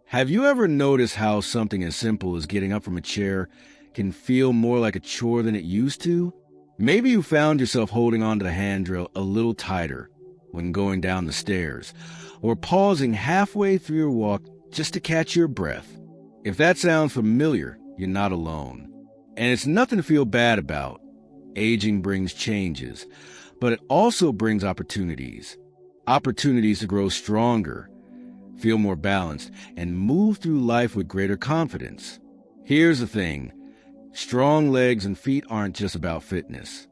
Have you ever noticed how something as simple as getting up from a chair can feel more like a chore than it used to? Maybe you found yourself holding onto the handrail a little tighter when going down the stairs, or pausing halfway through your walk just to catch your breath. If that sounds familiar, you're not alone. And it's nothing to feel bad about. Aging brings changes, but it also brings opportunities. Opportunities to grow stronger, feel more balanced, and move through life with greater confidence. Here's the thing. Strong legs and feet aren't just about fitness.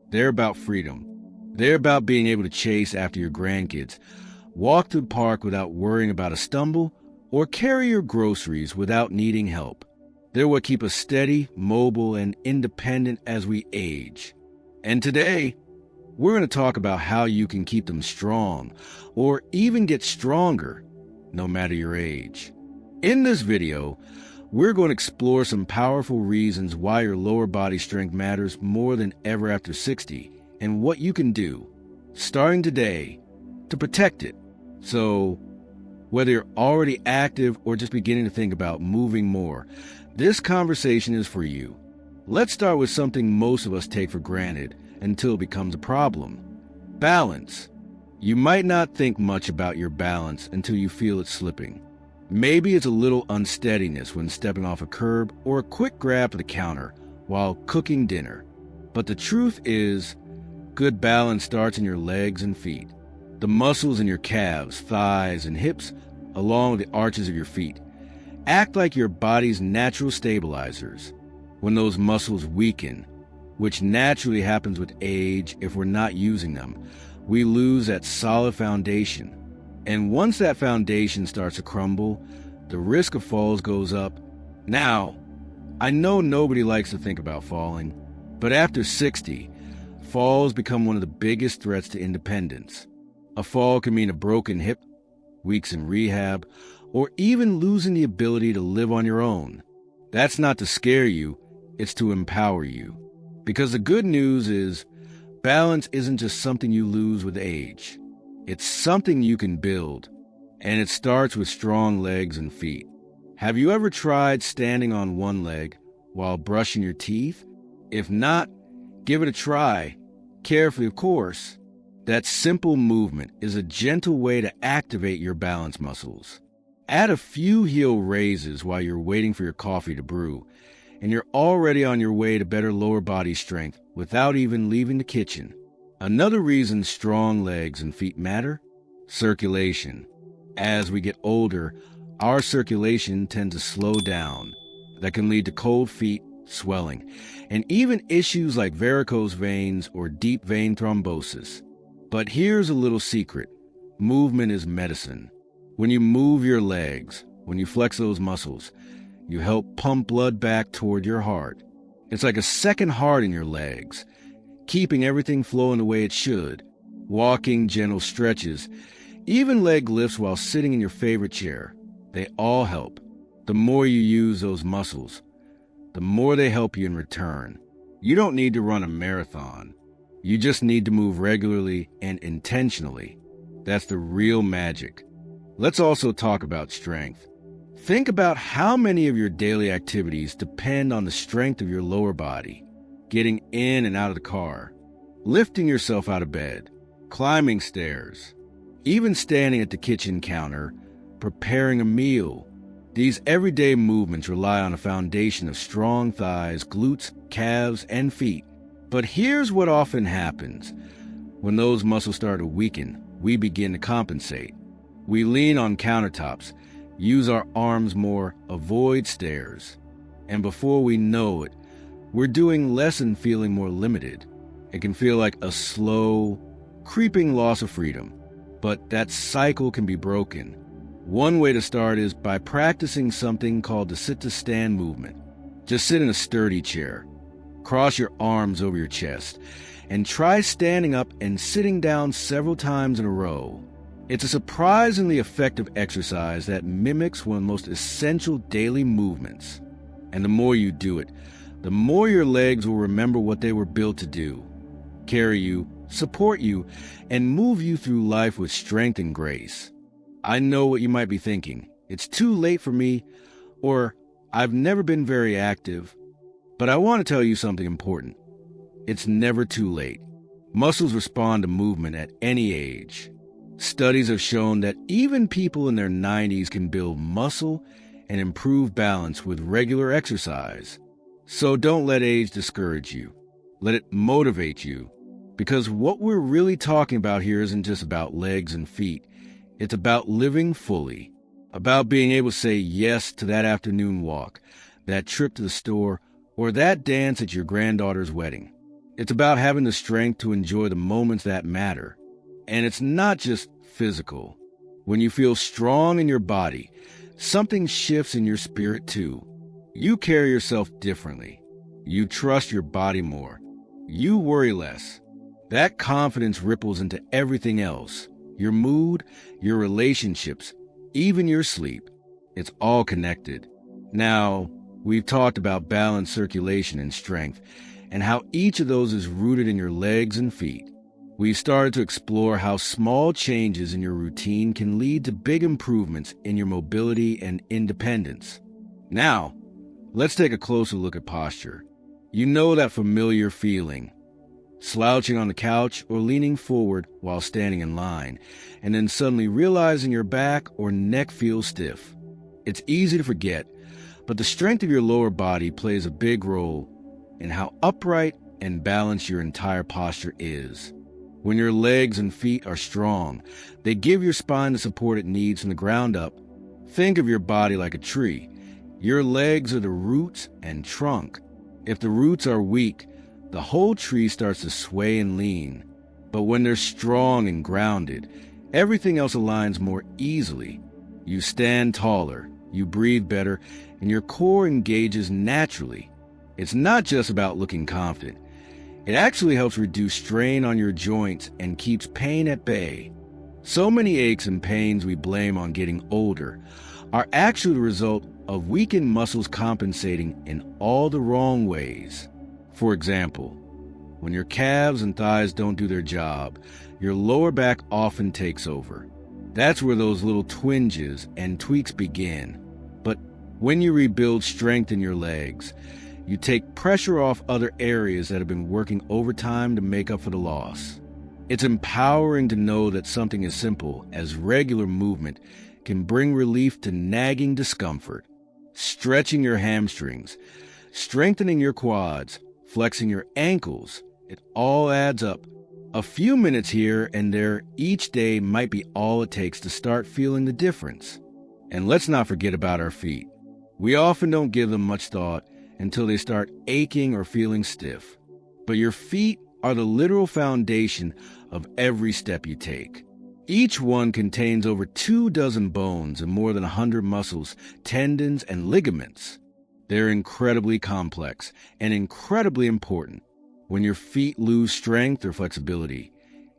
They're about freedom. They're about being able to chase after your grandkids, walk through the park without worrying about a stumble, or carry your groceries without needing help. They're what keep us steady, mobile, and independent as we age. And today, we're going to talk about how you can keep them strong, or even get stronger, no matter your age. In this video, we're going to explore some powerful reasons why your lower body strength matters more than ever after 60, and what you can do, starting today, to protect it. So, whether you're already active or just beginning to think about moving more, this conversation is for you. Let's start with something most of us take for granted until it becomes a problem. Balance. You might not think much about your balance until you feel it slipping. Maybe it's a little unsteadiness when stepping off a curb or a quick grab at the counter while cooking dinner. But the truth is, good balance starts in your legs and feet. The muscles in your calves, thighs, and hips, along with the arches of your feet, act like your body's natural stabilizers. When those muscles weaken, which naturally happens with age if we're not using them, we lose that solid foundation. And once that foundation starts to crumble, the risk of falls goes up. Now, I know nobody likes to think about falling, but after 60, falls become one of the biggest threats to independence. A fall can mean a broken hip, weeks in rehab, or even losing the ability to live on your own. That's not to scare you, it's to empower you. Because the good news is, balance isn't just something you lose with age. It's something you can build, and it starts with strong legs and feet. Have you ever tried standing on one leg while brushing your teeth? If not, give it a try. Carefully, of course. That simple movement is a gentle way to activate your balance muscles. Add a few heel raises while you're waiting for your coffee to brew, and you're already on your way to better lower body strength without even leaving the kitchen. Another reason strong legs and feet matter: circulation. As we get older, our circulation tends to slow down. That can lead to cold feet, swelling, and even issues like varicose veins or deep vein thrombosis. But here's a little secret. Movement is medicine. When you move your legs, when you flex those muscles, you help pump blood back toward your heart. It's like a second heart in your legs, keeping everything flowing the way it should. Walking, gentle stretches, even leg lifts while sitting in your favorite chair, they all help. The more you use those muscles, the more they help you in return. You don't need to run a marathon. You just need to move regularly and intentionally. That's the real magic. Let's also talk about strength. Think about how many of your daily activities depend on the strength of your lower body. Getting in and out of the car, lifting yourself out of bed, climbing stairs, even standing at the kitchen counter, preparing a meal. These everyday movements rely on a foundation of strong thighs, glutes, calves, and feet. But here's what often happens. When those muscles start to weaken, we begin to compensate. We lean on countertops, use our arms more, avoid stairs. And before we know it, we're doing less and feeling more limited. It can feel like a slow, creeping loss of freedom. But that cycle can be broken. One way to start is by practicing something called the sit-to-stand movement. Just sit in a sturdy chair. Cross your arms over your chest, and try standing up and sitting down several times in a row. It's a surprisingly effective exercise that mimics one of the most essential daily movements. And the more you do it, the more your legs will remember what they were built to do: carry you, support you, and move you through life with strength and grace. I know what you might be thinking. It's too late for me, or I've never been very active. But I want to tell you something important. It's never too late. Muscles respond to movement at any age. Studies have shown that even people in their 90s can build muscle and improve balance with regular exercise. So don't let age discourage you. Let it motivate you. Because what we're really talking about here isn't just about legs and feet. It's about living fully. About being able to say yes to that afternoon walk, that trip to the store, or that dance at your granddaughter's wedding. It's about having the strength to enjoy the moments that matter. And it's not just physical. When you feel strong in your body, something shifts in your spirit too. You carry yourself differently. You trust your body more. You worry less. That confidence ripples into everything else. Your mood, your relationships, even your sleep. It's all connected. Now, we've talked about balance, circulation, and strength, and how each of those is rooted in your legs and feet. We've started to explore how small changes in your routine can lead to big improvements in your mobility and independence. Now, let's take a closer look at posture. You know that familiar feeling. Slouching on the couch or leaning forward while standing in line, and then suddenly realizing your back or neck feels stiff. It's easy to forget, but the strength of your lower body plays a big role in how upright and balanced your entire posture is. When your legs and feet are strong, they give your spine the support it needs from the ground up. Think of your body like a tree. Your legs are the roots and trunk. If the roots are weak, the whole tree starts to sway and lean. But when they're strong and grounded, everything else aligns more easily. You stand taller, you breathe better, and your core engages naturally. It's not just about looking confident. It actually helps reduce strain on your joints and keeps pain at bay. So many aches and pains we blame on getting older are actually the result of weakened muscles compensating in all the wrong ways. For example, when your calves and thighs don't do their job, your lower back often takes over. That's where those little twinges and tweaks begin. But when you rebuild strength in your legs, you take pressure off other areas that have been working overtime to make up for the loss. It's empowering to know that something as simple as regular movement can bring relief to nagging discomfort. Stretching your hamstrings, strengthening your quads, flexing your ankles, it all adds up. A few minutes here and there each day might be all it takes to start feeling the difference. And let's not forget about our feet. We often don't give them much thought until they start aching or feeling stiff. But your feet are the literal foundation of every step you take. Each one contains over 24 bones and more than 100 muscles, tendons, and ligaments. They're incredibly complex and incredibly important. When your feet lose strength or flexibility,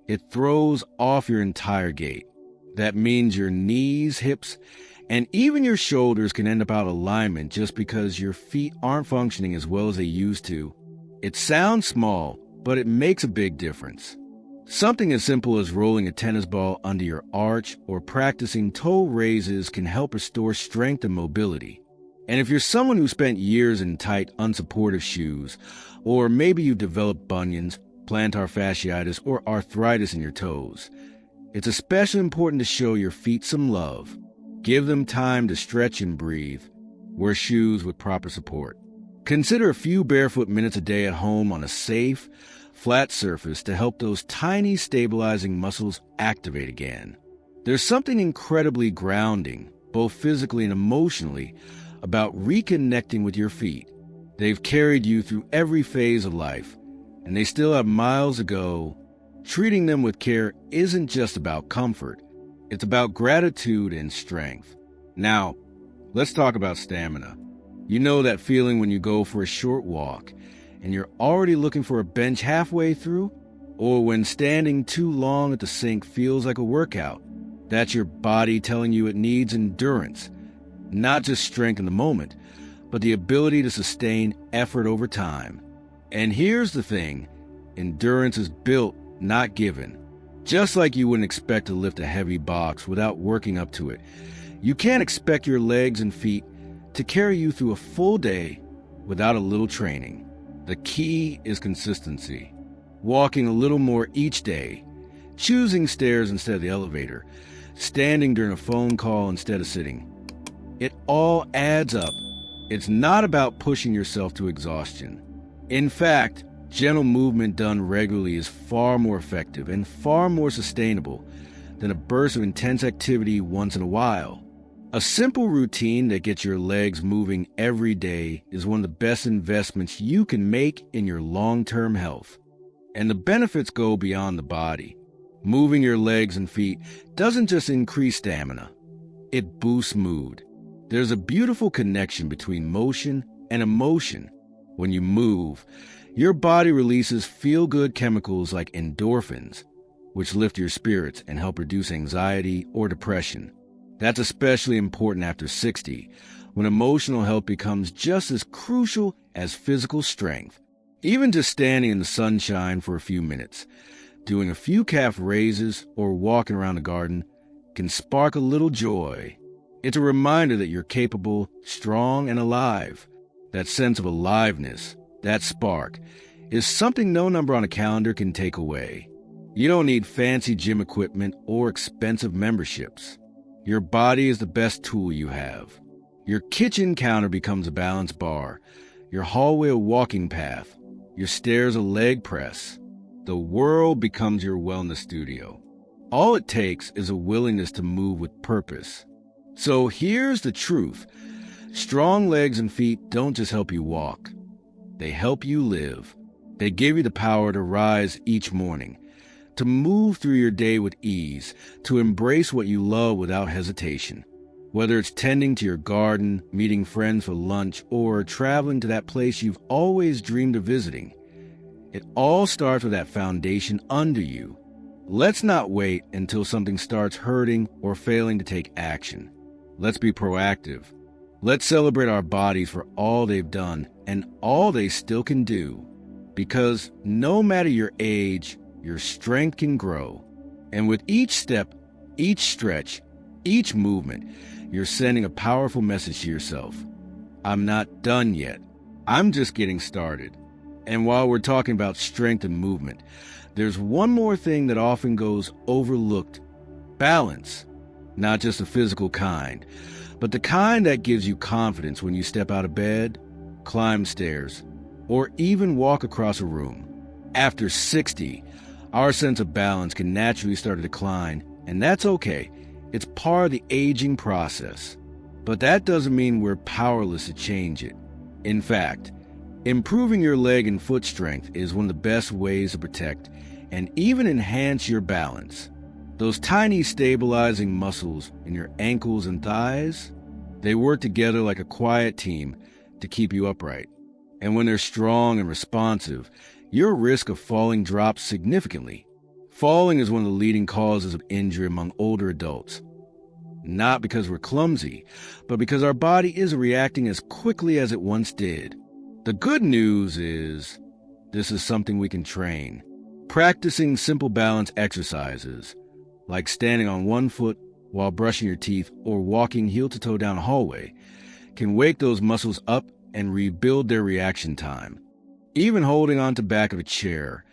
it throws off your entire gait. That means your knees, hips, and even your shoulders can end up out of alignment just because your feet aren't functioning as well as they used to. It sounds small, but it makes a big difference. Something as simple as rolling a tennis ball under your arch or practicing toe raises can help restore strength and mobility. And if you're someone who spent years in tight, unsupportive shoes, or maybe you developed bunions, plantar fasciitis, or arthritis in your toes, it's especially important to show your feet some love. Give them time to stretch and breathe. Wear shoes with proper support. Consider a few barefoot minutes a day at home on a safe, flat surface to help those tiny stabilizing muscles activate again. There's something incredibly grounding, both physically and emotionally, about reconnecting with your feet. They've carried you through every phase of life, and they still have miles to go. Treating them with care isn't just about comfort. It's about gratitude and strength. Now, let's talk about stamina. You know that feeling when you go for a short walk and you're already looking for a bench halfway through? Or when standing too long at the sink feels like a workout? That's your body telling you it needs endurance. Not just strength in the moment, but the ability to sustain effort over time. And here's the thing, endurance is built, not given. Just like you wouldn't expect to lift a heavy box without working up to it, You can't expect your legs and feet to carry you through a full day without a little training. The key is consistency. Walking a little more each day, choosing stairs instead of the elevator, standing during a phone call instead of sitting. It all adds up. It's not about pushing yourself to exhaustion. In fact, gentle movement done regularly is far more effective and far more sustainable than a burst of intense activity once in a while. A simple routine that gets your legs moving every day is one of the best investments you can make in your long-term health. And the benefits go beyond the body. Moving your legs and feet doesn't just increase stamina, it boosts mood. There's a beautiful connection between motion and emotion. When you move, your body releases feel-good chemicals like endorphins, which lift your spirits and help reduce anxiety or depression. That's especially important after 60, when emotional health becomes just as crucial as physical strength. Even just standing in the sunshine for a few minutes, doing a few calf raises, or walking around the garden can spark a little joy. It's a reminder that you're capable, strong, and alive. That sense of aliveness, that spark, is something no number on a calendar can take away. You don't need fancy gym equipment or expensive memberships. Your body is the best tool you have. Your kitchen counter becomes a balance bar, your hallway a walking path, your stairs a leg press. The world becomes your wellness studio. All it takes is a willingness to move with purpose. So here's the truth. Strong legs and feet don't just help you walk. They help you live. They give you the power to rise each morning, to move through your day with ease, to embrace what you love without hesitation. Whether it's tending to your garden, meeting friends for lunch, or traveling to that place you've always dreamed of visiting, it all starts with that foundation under you. Let's not wait until something starts hurting or failing to take action. Let's be proactive. Let's celebrate our bodies for all they've done and all they still can do. Because no matter your age, your strength can grow. And with each step, each stretch, each movement, you're sending a powerful message to yourself. I'm not done yet. I'm just getting started. And while we're talking about strength and movement, there's one more thing that often goes overlooked: balance. Not just the physical kind, but the kind that gives you confidence when you step out of bed, climb stairs, or even walk across a room. After 60, our sense of balance can naturally start to decline, and that's okay. It's part of the aging process. But that doesn't mean we're powerless to change it. In fact, improving your leg and foot strength is one of the best ways to protect and even enhance your balance. Those tiny stabilizing muscles in your ankles and thighs, they work together like a quiet team to keep you upright. And when they're strong and responsive, your risk of falling drops significantly. Falling is one of the leading causes of injury among older adults. Not because we're clumsy, but because our body isn't reacting as quickly as it once did. The good news is, this is something we can train. Practicing simple balance exercises, like standing on one foot while brushing your teeth or walking heel to toe down a hallway, can wake those muscles up and rebuild their reaction time. Even holding on to the back of a chair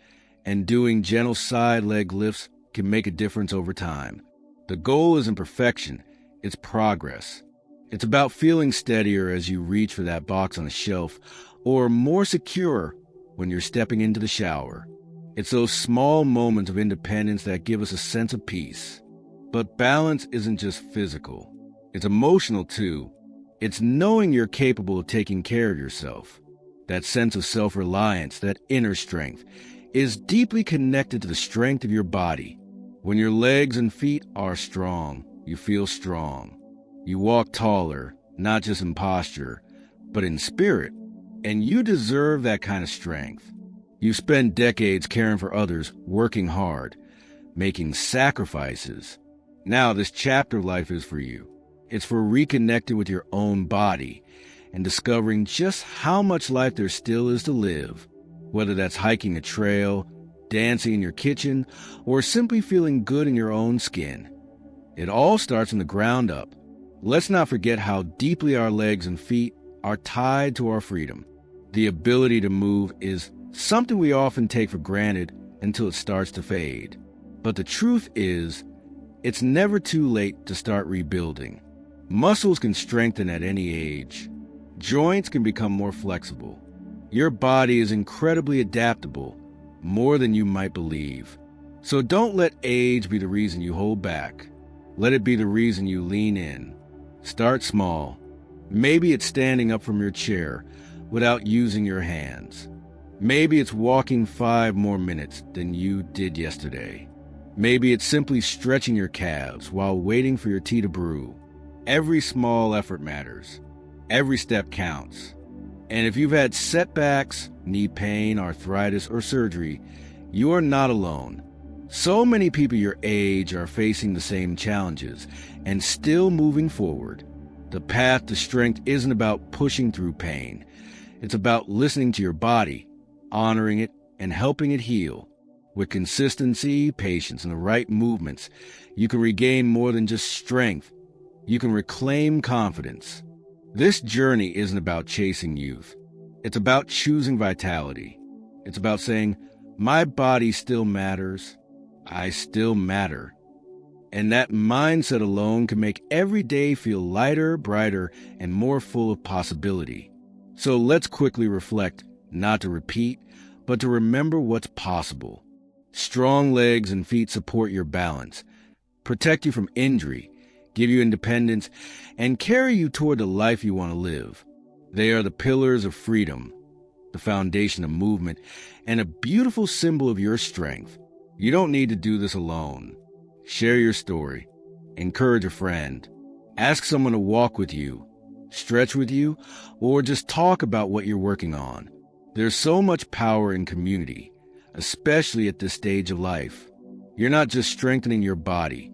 and doing gentle side leg lifts can make a difference over time. The goal isn't perfection, it's progress. It's about feeling steadier as you reach for that box on the shelf, or more secure when you're stepping into the shower. It's those small moments of independence that give us a sense of peace. But balance isn't just physical. It's emotional too. It's knowing you're capable of taking care of yourself. That sense of self-reliance, that inner strength, is deeply connected to the strength of your body. When your legs and feet are strong, you feel strong. You walk taller, not just in posture, but in spirit. And you deserve that kind of strength. You spend decades caring for others, working hard, making sacrifices. Now this chapter of life is for you. It's for reconnecting with your own body and discovering just how much life there still is to live. Whether that's hiking a trail, dancing in your kitchen, or simply feeling good in your own skin. It all starts from the ground up. Let's not forget how deeply our legs and feet are tied to our freedom. The ability to move is something we often take for granted until it starts to fade. But the truth is, it's never too late to start rebuilding. Muscles can strengthen at any age. Joints can become more flexible. Your body is incredibly adaptable, more than you might believe. So don't let age be the reason you hold back. Let it be the reason you lean in. Start small. Maybe it's standing up from your chair without using your hands. Maybe it's walking 5 more minutes than you did yesterday. Maybe it's simply stretching your calves while waiting for your tea to brew. Every small effort matters. Every step counts. And if you've had setbacks, knee pain, arthritis, or surgery, you are not alone. So many people your age are facing the same challenges and still moving forward. The path to strength isn't about pushing through pain. It's about listening to your body, honoring it, and helping it heal. With consistency, patience, and the right movements, you can regain more than just strength. You can reclaim confidence. This journey isn't about chasing youth. It's about choosing vitality. It's about saying, my body still matters. I still matter. And that mindset alone can make every day feel lighter, brighter, and more full of possibility. So let's quickly reflect, not to repeat, but to remember what's possible. Strong legs and feet support your balance, protect you from injury, give you independence, and carry you toward the life you want to live. They are the pillars of freedom, the foundation of movement, and a beautiful symbol of your strength. You don't need to do this alone. Share your story. Encourage a friend. Ask someone to walk with you, stretch with you, or just talk about what you're working on. There's so much power in community, especially at this stage of life. You're not just strengthening your body.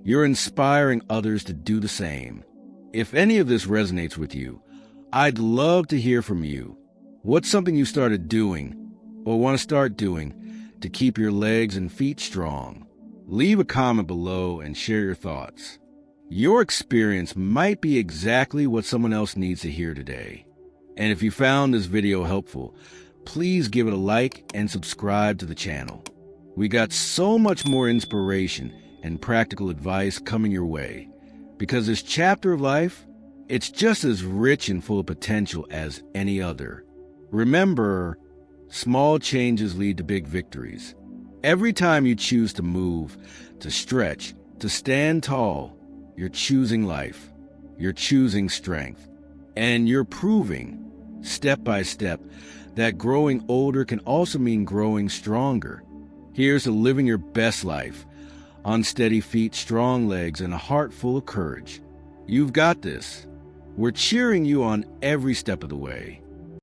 You're inspiring others to do the same. If any of this resonates with you, I'd love to hear from you. What's something you started doing or want to start doing to keep your legs and feet strong? Leave a comment below and share your thoughts. Your experience might be exactly what someone else needs to hear today. And if you found this video helpful, please give it a like and subscribe to the channel. We got so much more inspiration and practical advice coming your way, because this chapter of life, it's just as rich and full of potential as any other. Remember, small changes lead to big victories. Every time you choose to move, to stretch, to stand tall, you're choosing life. You're choosing strength. And you're proving, step by step, that growing older can also mean growing stronger. Here's to living your best life, on steady feet, strong legs, and a heart full of courage. You've got this. We're cheering you on every step of the way.